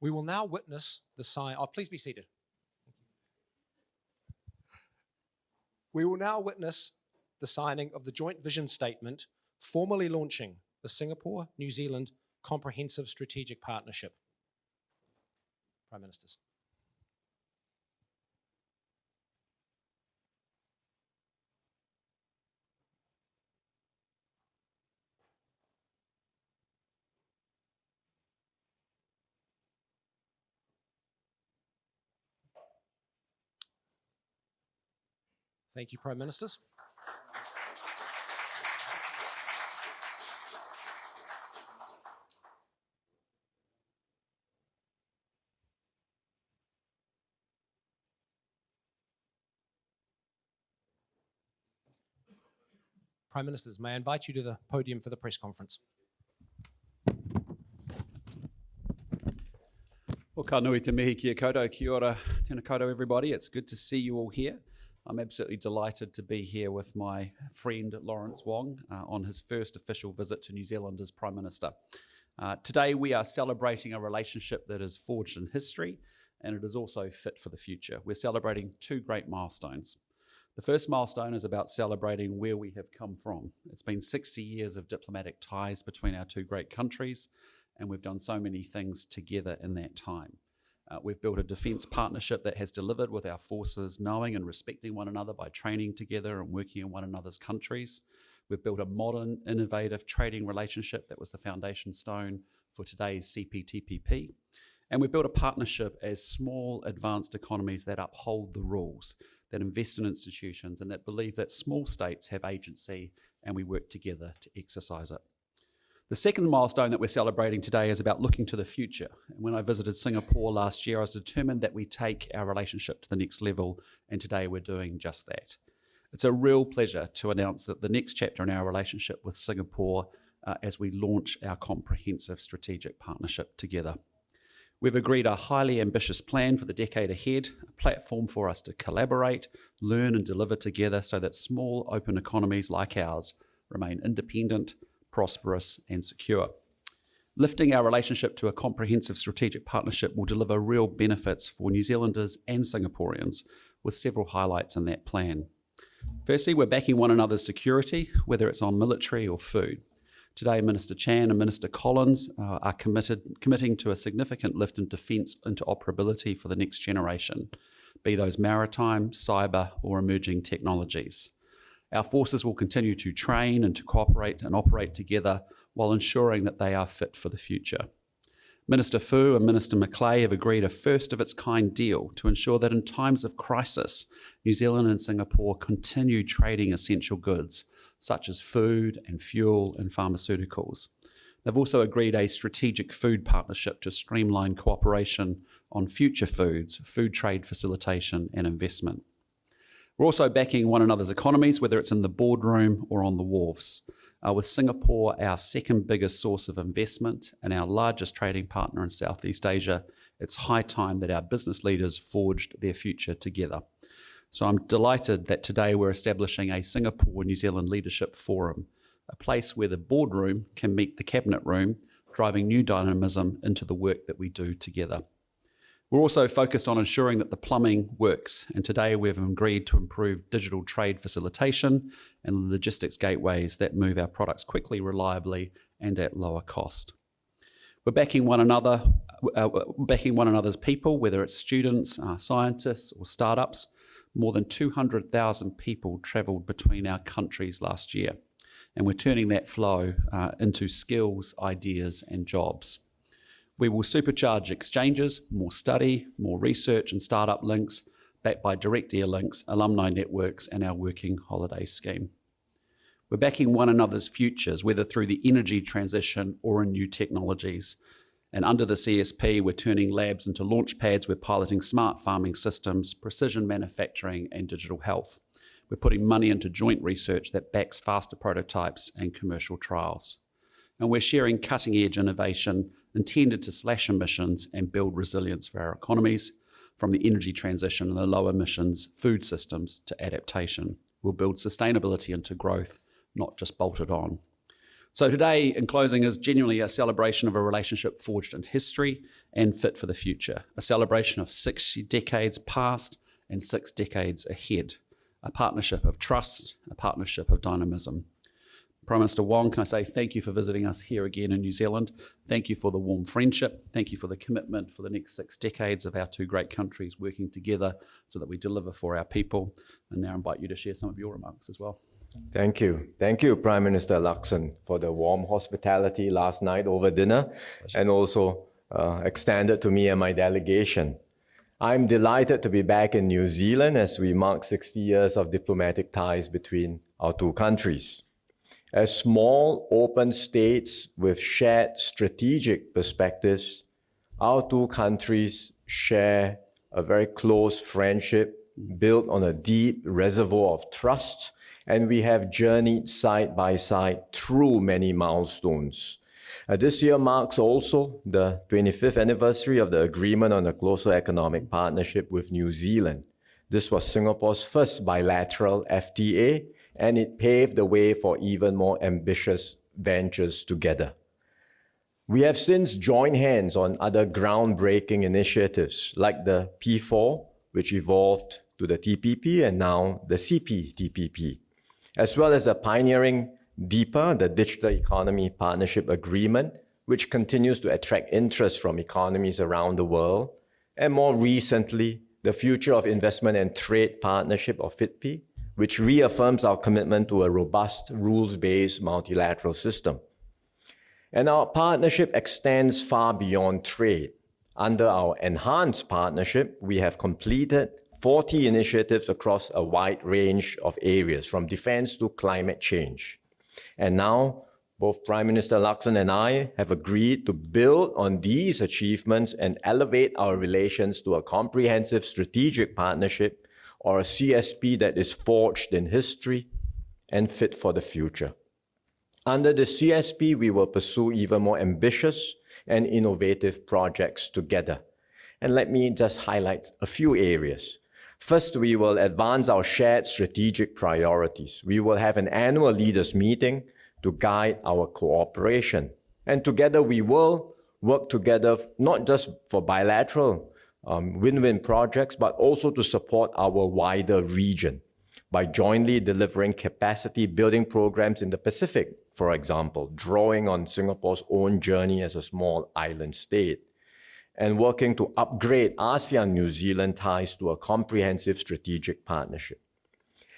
We will now witness the sign. Oh, please be seated. We will now witness the signing of the joint vision statement formally launching the Singapore-New Zealand Comprehensive Strategic Partnership. Prime Ministers. Thank you, Prime Ministers. Prime Ministers, may I invite you to the podium for the press conference? Well, ka nui te mihi kia koutou, kia ora, tēnā koutou everybody. It's good to see you all here. I'm absolutely delighted to be here with my friend Lawrence Wong on his first official visit to New Zealand as Prime Minister. Today we are celebrating a relationship that is forged in history, and it is also fit for the future. We're celebrating two great milestones. The first milestone is about celebrating where we have come from. It's been 60 years of diplomatic ties between our two great countries, and we've done so many things together in that time. We've built a defence partnership that has delivered, with our forces knowing and respecting one another by training together and working in one another's countries. We've built a modern, innovative trading relationship that was the foundation stone for today's CPTPP. And we've built a partnership as small, advanced economies that uphold the rules, that invest in institutions, and that believe that small states have agency, and we work together to exercise it. The second milestone that we're celebrating today is about looking to the future. And when I visited Singapore last year, I was determined that we take our relationship to the next level, and today we're doing just that. It's a real pleasure to announce that the next chapter in our relationship with Singapore as we launch our comprehensive strategic partnership together. We've agreed a highly ambitious plan for the decade ahead, a platform for us to collaborate, learn and deliver together so that small, open economies like ours remain independent, prosperous and secure. Lifting our relationship to a comprehensive strategic partnership will deliver real benefits for New Zealanders and Singaporeans, with several highlights in that plan. Firstly, we're backing one another's security, whether it's on military or food. Today, Minister Chan and Minister Collins are committing to a significant lift in defence interoperability for the next generation, be those maritime, cyber or emerging technologies. Our forces will continue to train and to cooperate and operate together while ensuring that they are fit for the future. Minister Fu and Minister Macleay have agreed a first-of-its-kind deal to ensure that in times of crisis, New Zealand and Singapore continue trading essential goods, such as food and fuel and pharmaceuticals. They've also agreed a strategic food partnership to streamline cooperation on future foods, food trade facilitation and investment. We're also backing one another's economies, whether it's in the boardroom or on the wharves. With Singapore, our second biggest source of investment and our largest trading partner in Southeast Asia, it's high time that our business leaders forged their future together. So I'm delighted that today we're establishing a Singapore-New Zealand Leadership Forum, a place where the boardroom can meet the cabinet room, driving new dynamism into the work that we do together. We're also focused on ensuring that the plumbing works, and today we've agreed to improve digital trade facilitation and logistics gateways that move our products quickly, reliably, and at lower cost. We're backing one another's people, whether it's students, scientists, or startups. More than 200,000 people travelled between our countries last year, and we're turning that flow into skills, ideas, and jobs. We will supercharge exchanges, more study, more research and startup links, backed by direct air links, alumni networks, and our working holiday scheme. We're backing one another's futures, whether through the energy transition or in new technologies. And under the CSP, we're turning labs into launch pads. We're piloting smart farming systems, precision manufacturing, and digital health. We're putting money into joint research that backs faster prototypes and commercial trials. And we're sharing cutting-edge innovation intended to slash emissions and build resilience for our economies, from the energy transition and the low emissions food systems to adaptation. We'll build sustainability into growth, not just bolt it on. So today, in closing, is genuinely a celebration of a relationship forged in history and fit for the future, a celebration of 6 decades past and 6 decades ahead, a partnership of trust, a partnership of dynamism. Prime Minister Wong, can I say thank you for visiting us here again in New Zealand. Thank you for the warm friendship. Thank you for the commitment for the next 6 decades of our 2 great countries working together so that we deliver for our people. And now I invite you to share some of your remarks as well. Thank you. Thank you, Prime Minister Luxon, for the warm hospitality last night over dinner and also extended to me and my delegation. I'm delighted to be back in New Zealand as we mark 60 years of diplomatic ties between our 2 countries. As small, open states with shared strategic perspectives, our 2 countries share a very close friendship built on a deep reservoir of trust, and we have journeyed side by side through many milestones. This year marks also the 25th anniversary of the Agreement on a Closer Economic Partnership with New Zealand. This was Singapore's first bilateral FTA, and it paved the way for even more ambitious ventures together. We have since joined hands on other groundbreaking initiatives like the P4, which evolved to the TPP and now the CPTPP, as well as the pioneering DEPA, the Digital Economy Partnership Agreement, which continues to attract interest from economies around the world, and more recently, the Future of Investment and Trade Partnership, or FITP, which reaffirms our commitment to a robust, rules-based multilateral system. And our partnership extends far beyond trade. Under our enhanced partnership, we have completed 40 initiatives across a wide range of areas, from defense to climate change. And now, both Prime Minister Luxon and I have agreed to build on these achievements and elevate our relations to a comprehensive strategic partnership, or a CSP, that is forged in history and fit for the future. Under the CSP, we will pursue even more ambitious and innovative projects together. And let me just highlight a few areas. First, we will advance our shared strategic priorities. We will have an annual leaders meeting to guide our cooperation. And together we will work together not just for bilateral win-win projects, but also to support our wider region by jointly delivering capacity building programs in the Pacific, for example, drawing on Singapore's own journey as a small island state, and working to upgrade ASEAN-New Zealand ties to a comprehensive strategic partnership.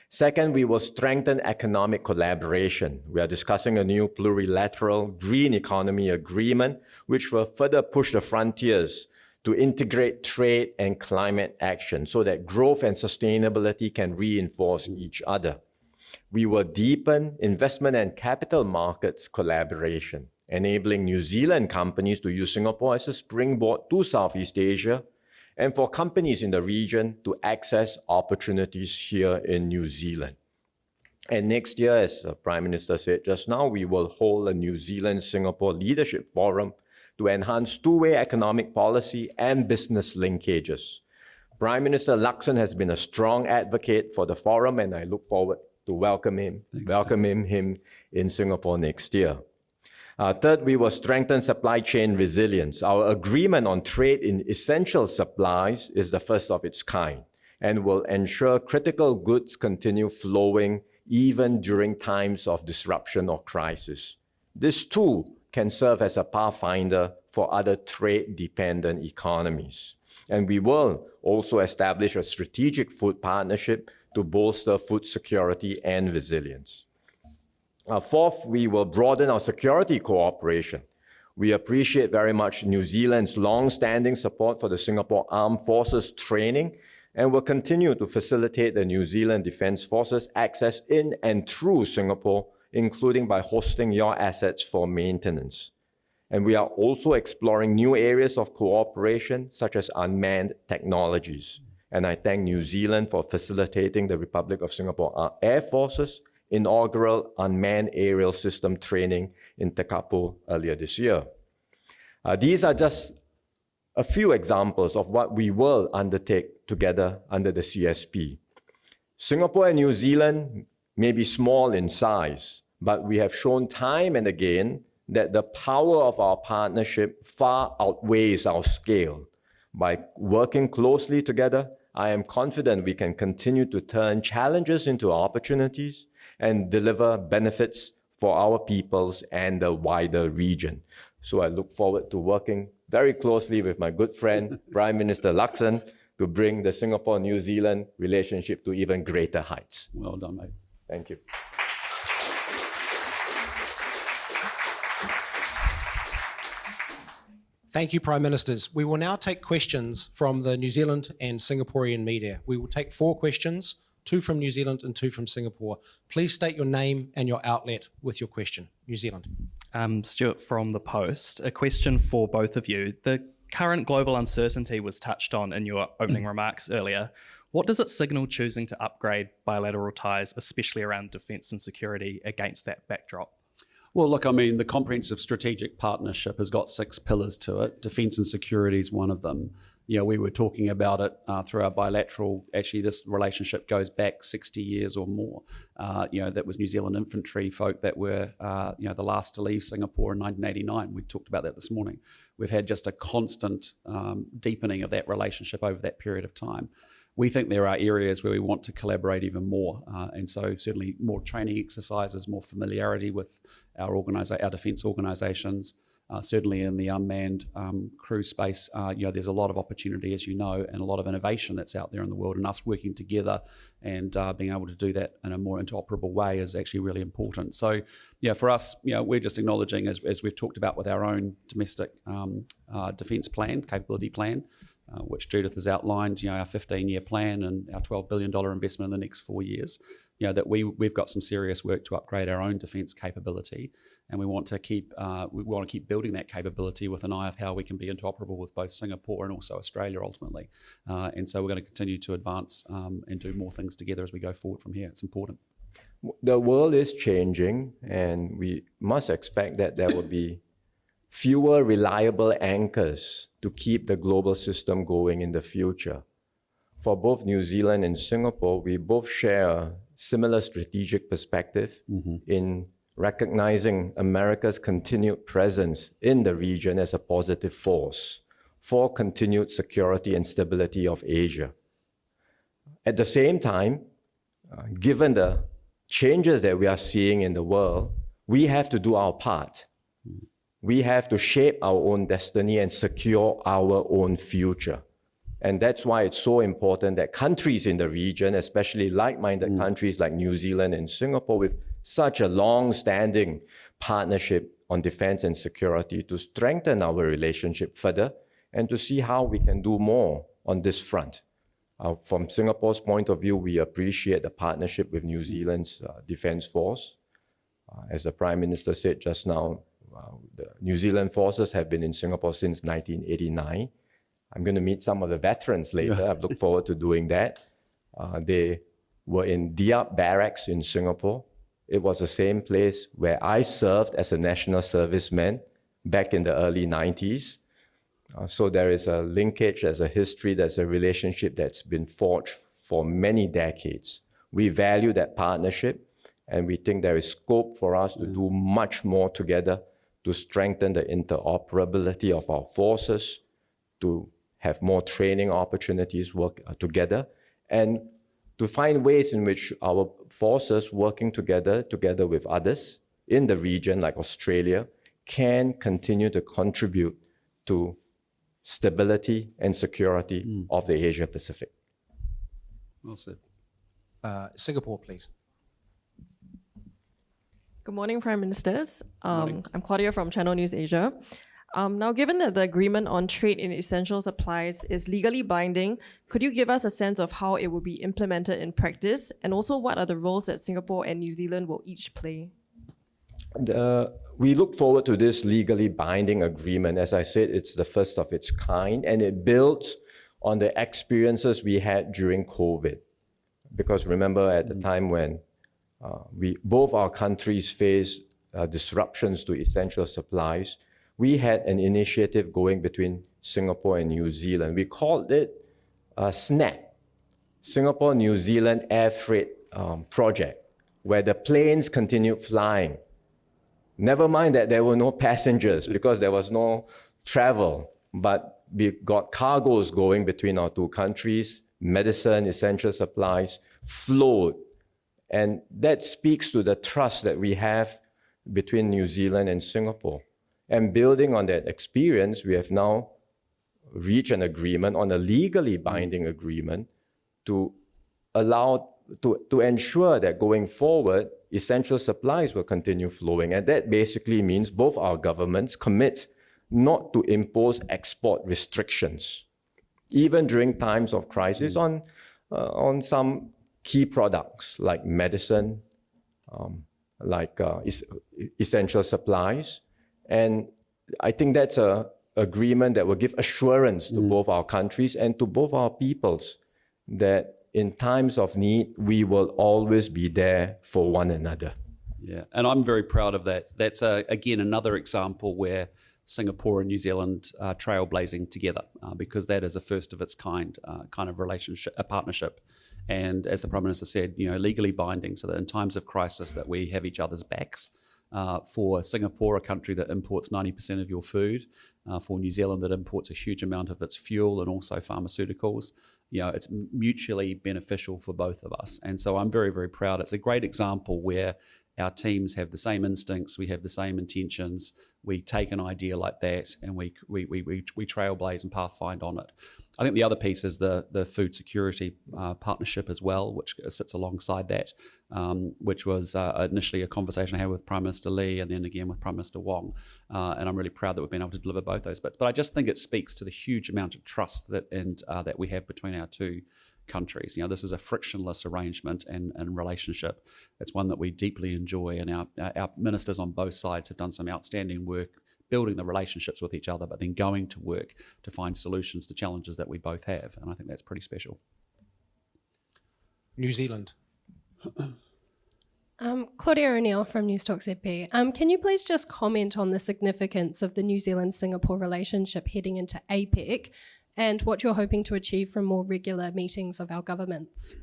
Second, we will strengthen economic collaboration. We are discussing a new plurilateral green economy agreement, which will further push the frontiers to integrate trade and climate action so that growth and sustainability can reinforce each other. We will deepen investment and capital markets collaboration, enabling New Zealand companies to use Singapore as a springboard to Southeast Asia, and for companies in the region to access opportunities here in New Zealand. And next year, as the Prime Minister said just now, we will hold a New Zealand-Singapore Leadership Forum to enhance two-way economic policy and business linkages. Prime Minister Luxon has been a strong advocate for the forum, and I look forward to welcoming him in Singapore next year. Third, we will strengthen supply chain resilience. Our agreement on trade in essential supplies is the first of its kind and will ensure critical goods continue flowing even during times of disruption or crisis. This too can serve as a pathfinder for other trade-dependent economies. And we will also establish a strategic food partnership to bolster food security and resilience. Fourth, we will broaden our security cooperation. We appreciate very much New Zealand's long-standing support for the Singapore Armed Forces training and will continue to facilitate the New Zealand Defence Forces access in and through Singapore, including by hosting your assets for maintenance. And we are also exploring new areas of cooperation, such as unmanned technologies. And I thank New Zealand for facilitating the Republic of Singapore Air Force's inaugural unmanned aerial system training in Tekapo earlier this year. These are just a few examples of what we will undertake together under the CSP. Singapore and New Zealand may be small in size, but we have shown time and again that the power of our partnership far outweighs our scale. By working closely together, I am confident we can continue to turn challenges into opportunities and deliver benefits for our peoples and the wider region. So I look forward to working very closely with my good friend, Prime Minister Luxon, to bring the Singapore-New Zealand relationship to even greater heights. Well done, mate. Thank you. Thank you, Prime Ministers. We will now take questions from the New Zealand and Singaporean media. We will take 4 questions, 2 from New Zealand and 2 from Singapore. Please state your name and your outlet with your question. New Zealand. Stuart from The Post. A question for both of you. The current global uncertainty was touched on in your opening remarks earlier. What does it signal choosing to upgrade bilateral ties, especially around defence and security, against that backdrop? Well, look, I mean, the comprehensive strategic partnership has got 6 pillars to it. Defence and security is one of them. You know, we were talking about it through our bilateral. Actually, this relationship goes back 60 years or more. That was New Zealand infantry folk that were, the last to leave Singapore in 1989. We talked about that this morning. We've had just a constant deepening of that relationship over that period of time. We think there are areas where we want to collaborate even more. And so certainly more training exercises, more familiarity with our defence organisations. Certainly in the unmanned crew space, there's a lot of opportunity, as you know, and a lot of innovation that's out there in the world, and us working together and being able to do that in a more interoperable way is actually really important. So, for us, we're just acknowledging, as we've talked about with our own domestic defence plan, capability plan, which Judith has outlined, our 15-year plan and our $12 billion investment in the next 4 years, that we've got some serious work to upgrade our own defence capability, and we want to keep building that capability with an eye of how we can be interoperable with both Singapore and also Australia ultimately. And so we're going to continue to advance and do more things together as we go forward from here. It's important. The world is changing, and we must expect that there will be fewer reliable anchors to keep the global system going in the future. For both New Zealand and Singapore, we both share a similar strategic perspective in recognizing America's continued presence in the region as a positive force for continued security and stability of Asia. At the same time, given the changes that we are seeing in the world, we have to do our part. We have to shape our own destiny and secure our own future. And that's why it's so important that countries in the region, especially like-minded countries like New Zealand and Singapore, with such a long-standing partnership on defense and security, to strengthen our relationship further and to see how we can do more on this front. From Singapore's point of view, we appreciate the partnership with New Zealand's Defence Force. As the Prime Minister said just now, the New Zealand forces have been in Singapore since 1989. I'm going to meet some of the veterans later. I look forward to doing that. They were in Diab Barracks in Singapore. It was the same place where I served as a national serviceman back in the early 90s. So there is a linkage, there's a history, there's a relationship that's been forged for many decades. We value that partnership, and we think there is scope for us to do much more together to strengthen the interoperability of our forces, to have more training opportunities work together, and to find ways in which our forces working together with others in the region, like Australia, can continue to contribute to stability and security of the Asia Pacific. Well said. Singapore, please. Good morning, Prime Ministers. I'm Claudia from Channel News Asia. Now, given that the agreement on trade in essential supplies is legally binding, could you give us a sense of how it will be implemented in practice, and also what are the roles that Singapore and New Zealand will each play? We look forward to this legally binding agreement. As I said, it's the first of its kind, and it builds on the experiences we had during COVID. Because remember, at the time when both our countries faced disruptions to essential supplies, we had an initiative going between Singapore and New Zealand. We called it SNAP, Singapore-New Zealand Air Freight Project, where the planes continued flying. Never mind that there were no passengers because there was no travel, but we got cargoes going between our two countries, medicine, essential supplies, flowed. And that speaks to the trust that we have between New Zealand and Singapore. And building on that experience, we have now reached an agreement on a legally binding agreement to ensure that going forward, essential supplies will continue flowing. And that basically means both our governments commit not to impose export restrictions, even during times of crisis on some key products like medicine, essential supplies. And I think that's an agreement that will give assurance to both our countries and to both our peoples that in times of need, we will always be there for one another. Yeah, and I'm very proud of that. That's, again, another example where Singapore and New Zealand are trailblazing together because that is a first of its kind of relationship, a partnership. And as the Prime Minister said, legally binding so that in times of crisis that we have each other's backs. For Singapore, a country that imports 90% of your food, for New Zealand that imports a huge amount of its fuel and also pharmaceuticals, it's mutually beneficial for both of us. And so I'm very, very proud. It's a great example where our teams have the same instincts, we have the same intentions, we take an idea like that and we trailblaze and pathfind on it. I think the other piece is the food security partnership as well, which sits alongside that, which was initially a conversation I had with Prime Minister Lee and then again with Prime Minister Wong. And I'm really proud that we've been able to deliver both those bits. But I just think it speaks to the huge amount of trust that we have between our two countries. This is a frictionless arrangement and relationship. It's one that we deeply enjoy, and our ministers on both sides have done some outstanding work building the relationships with each other, but then going to work to find solutions to challenges that we both have. And I think that's pretty special. New Zealand. Claudia O'Neill from News Talk ZB. Can you please just comment on the significance of the New Zealand-Singapore relationship heading into APEC and what you're hoping to achieve from more regular meetings of our governments?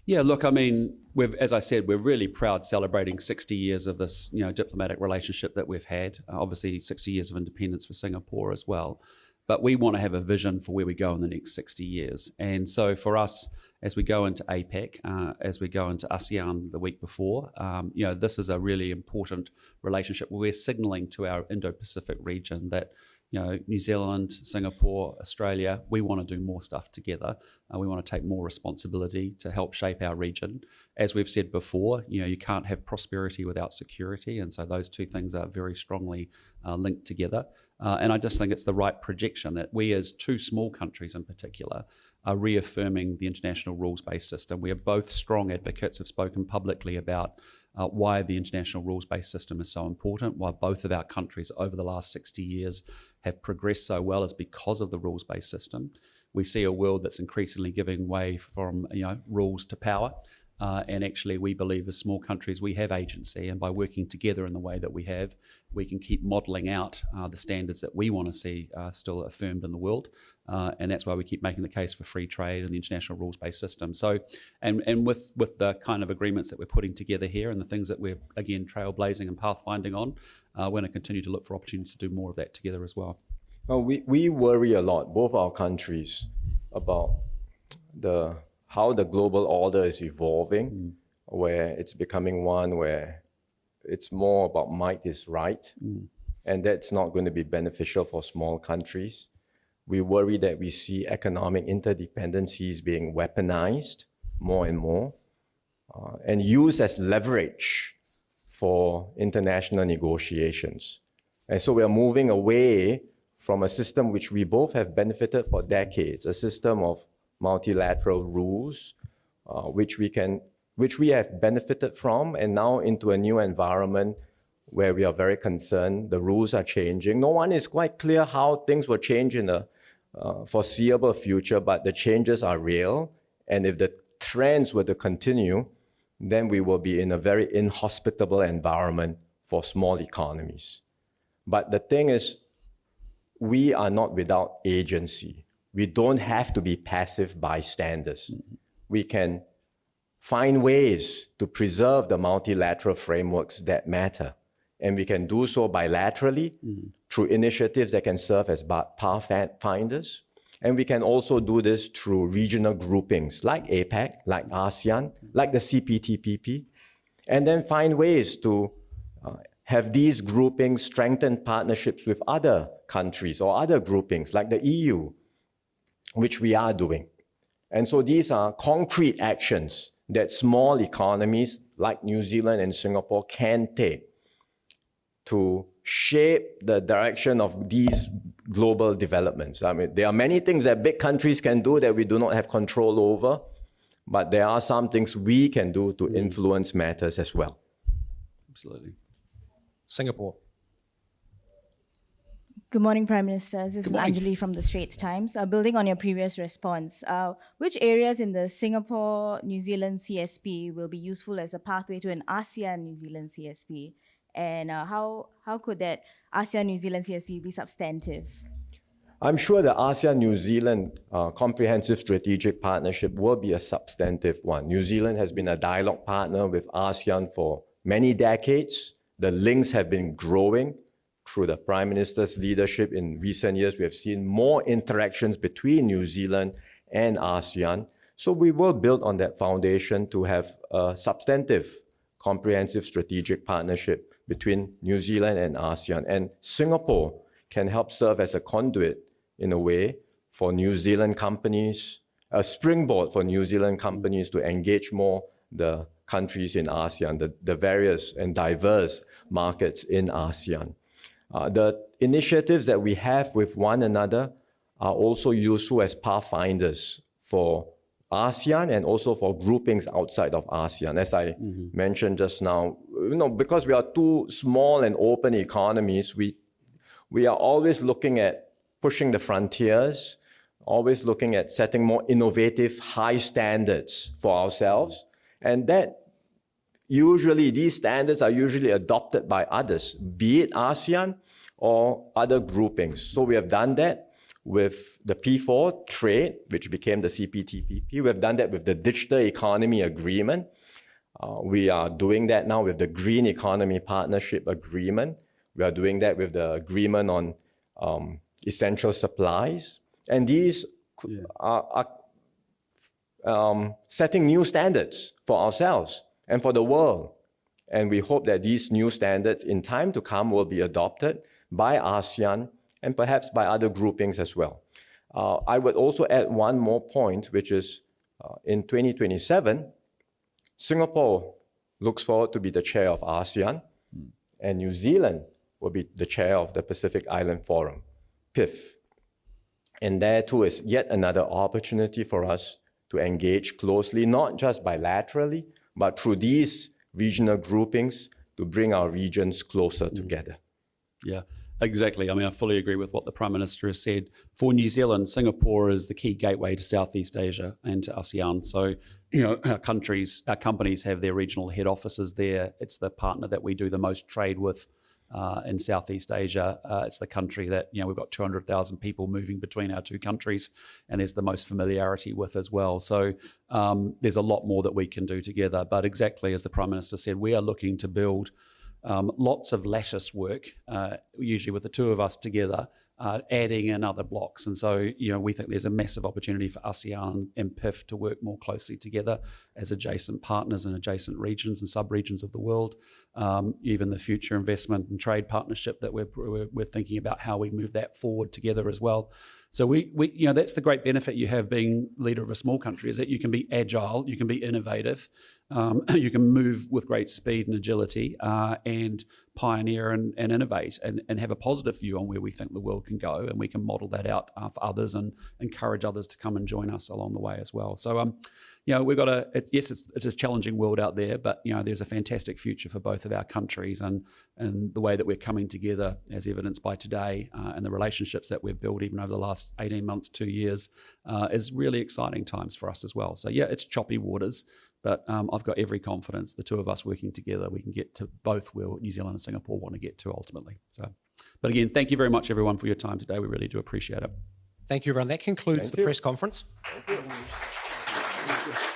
Yeah, look, I mean, as I said, we're really proud celebrating 60 years of this, diplomatic relationship that we've had. Obviously, 60 years of independence for Singapore as well. But we want to have a vision for where we go in the next 60 years. And so for us, as we go into APEC, as we go into ASEAN the week before, this is a really important relationship where we're signalling to our Indo-Pacific region that New Zealand, Singapore, Australia, we want to do more stuff together. We want to take more responsibility to help shape our region. As we've said before, you can't have prosperity without security. And so those two things are very strongly linked together. And I just think it's the right projection that we as two small countries in particular are reaffirming the international rules-based system. We are both strong advocates, have spoken publicly about why the international rules-based system is so important, why both of our countries over the last 60 years have progressed so well is because of the rules-based system. We see a world that's increasingly giving way from rules to power. And actually, we believe as small countries, we have agency. And by working together in the way that we have, we can keep modelling out the standards that we want to see still affirmed in the world. And that's why we keep making the case for free trade and the international rules-based system. So, and with the kind of agreements that we're putting together here and the things that we're, again, trailblazing and pathfinding on, we're going to continue to look for opportunities to do more of that together as well. Well, we worry a lot, both our countries, about how the global order is evolving, where it's becoming one where it's more about might is right, and that's not going to be beneficial for small countries. We worry that we see economic interdependencies being weaponized more and more and used as leverage for international negotiations. And so we are moving away from a system which we both have benefited for decades, a system of multilateral rules, which we have benefited from, and now into a new environment where we are very concerned. The rules are changing. No one is quite clear how things will change in the foreseeable future, but the changes are real. And if the trends were to continue, then we will be in a very inhospitable environment for small economies. But the thing is, we are not without agency. We don't have to be passive bystanders. We can find ways to preserve the multilateral frameworks that matter. And we can do so bilaterally through initiatives that can serve as pathfinders. And we can also do this through regional groupings like APEC, like ASEAN, like the CPTPP, and then find ways to have these groupings strengthen partnerships with other countries or other groupings like the EU, which we are doing. And so these are concrete actions that small economies like New Zealand and Singapore can take to shape the direction of these global developments. I mean, there are many things that big countries can do that we do not have control over, but there are some things we can do to influence matters as well. Absolutely. Singapore. Good morning, Prime Minister. This is Anjali from the Straits Times. Building on your previous response, which areas in the Singapore-New Zealand CSP will be useful as a pathway to an ASEAN-New Zealand CSP? And how could that ASEAN-New Zealand CSP be substantive? I'm sure the ASEAN-New Zealand Comprehensive Strategic Partnership will be a substantive one. New Zealand has been a dialogue partner with ASEAN for many decades. The links have been growing through the Prime Minister's leadership. In recent years, we have seen more interactions between New Zealand and ASEAN. So we will build on that foundation to have a substantive comprehensive strategic partnership between New Zealand and ASEAN. And Singapore can help serve as a conduit, in a way, for New Zealand companies, a springboard for New Zealand companies to engage more the countries in ASEAN, the various and diverse markets in ASEAN. The initiatives that we have with one another are also useful as pathfinders for ASEAN and also for groupings outside of ASEAN. As I mentioned just now, because we are two small and open economies, we are always looking at pushing the frontiers, always looking at setting more innovative, high standards for ourselves. And these standards are usually adopted by others, be it ASEAN or other groupings. So we have done that with the P4 trade, which became the CPTPP. We have done that with the Digital Economy Agreement. We are doing that now with the Green Economy Partnership Agreement. We are doing that with the agreement on essential supplies. And these are setting new standards for ourselves and for the world. And we hope that these new standards in time to come will be adopted by ASEAN and perhaps by other groupings as well. I would also add one more point, which is in 2027, Singapore looks forward to be the chair of ASEAN, and New Zealand will be the chair of the Pacific Island Forum, PIF. And there too is yet another opportunity for us to engage closely, not just bilaterally, but through these regional groupings to bring our regions closer together. Yeah. Exactly. I mean, I fully agree with what the Prime Minister has said. For New Zealand, Singapore is the key gateway to Southeast Asia and to ASEAN. So, our companies have their regional head offices there. It's the partner that we do the most trade with in Southeast Asia. It's the country that, we've got 200,000 people moving between our two countries, and there's the most familiarity with as well. So there's a lot more that we can do together. But exactly as the Prime Minister said, we are looking to build lots of lattice work, usually with the two of us together, adding in other blocks. And so, we think there's a massive opportunity for ASEAN and PIF to work more closely together as adjacent partners in adjacent regions and sub-regions of the world. Even the future investment and trade partnership that we're thinking about how we move that forward together as well. So we that's the great benefit you have being leader of a small country, is that you can be agile, you can be innovative, you can move with great speed and agility, and pioneer and innovate and have a positive view on where we think the world can go, and we can model that out for others and encourage others to come and join us along the way as well. So we've got it's a challenging world out there, but there's a fantastic future for both of our countries, and the way that we're coming together, as evidenced by today, and the relationships that we've built even over the last 18 months, 2 years, is really exciting times for us as well. So it's choppy waters, but I've got every confidence the two of us working together, we can get to both where New Zealand and Singapore want to get to ultimately. So, but again, thank you very much everyone for your time today. We really do appreciate it. Thank you, everyone. That concludes the press conference. Thank you.